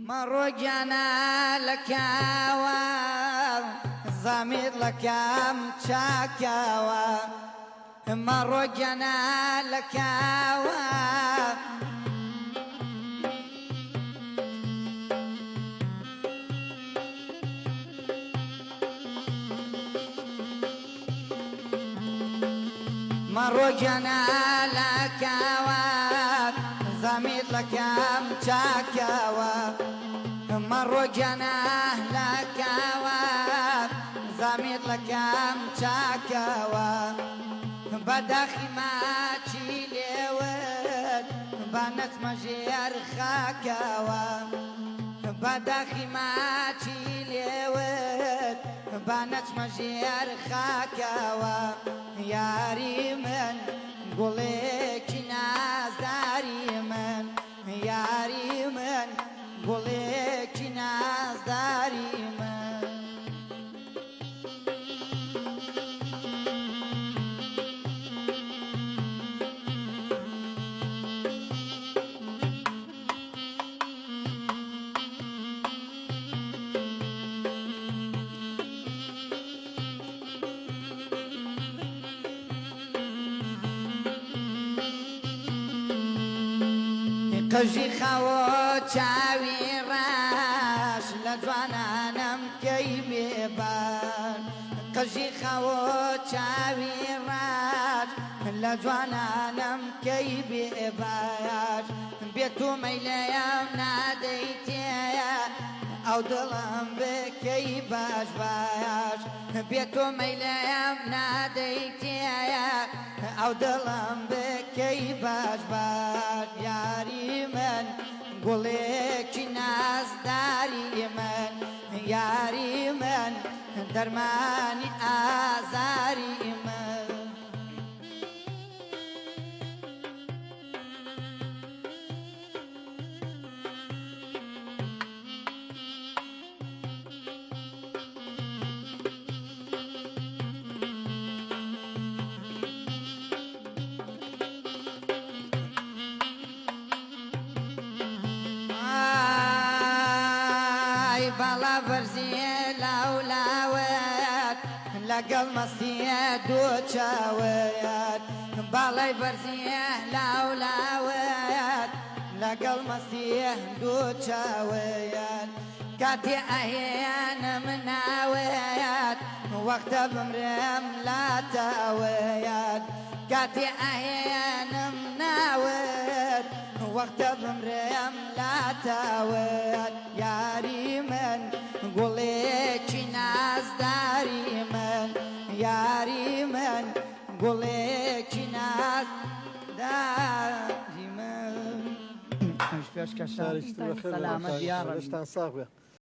مەڕۆگیانە لە کاوە زەمیر لە کام چاکاوە مەڕۆگیانە لە کاوە مەڕۆگیانە لە کاوە زەمیر لە کام چاکاوە مەڕۆگیانە لە کاوە زەمیر لە کام چاکاوە بەداخی ماچی لێوت با نەچمە ژێر خاکاوە بەداخی ماچی لێوت با نەچمە ژێر خاکاوە یاری من گوڵێکی نازداری من یاری من گوڵێکی نازداری من قژی خەوە چاوی ڕاش لە جوانانم کەی بێبان قژی خەوە چاوی ڕاش لە جوانانم کەی بێباش بێت و مەیلەیەم نادەیتێیە ئەو دڵم بکەی باش باش بێت و مەیلەیەم نادەیتێیە ئەو دڵم بکەی باش باش یاری من گوڵێکی نازداری من یاری من دەرمانی ئازاری من باڵا بەرزیە لاولاوەت لەگەڵ مەستیە دوو چاوەیەت باڵای بەرزیە لاولاوەت لەگەڵ مەستیە دوو چاوەیەت کاتێ ئەهێیانم ناوەیەت وەختە بمرێم لاتاوەیەت کاتێ ئەهێیانم ناوەت وەختە بمرێم لاتاوەت یاری من گوڵێکی نازداری من یاری من گوڵێکی نازداری من سلامت دیار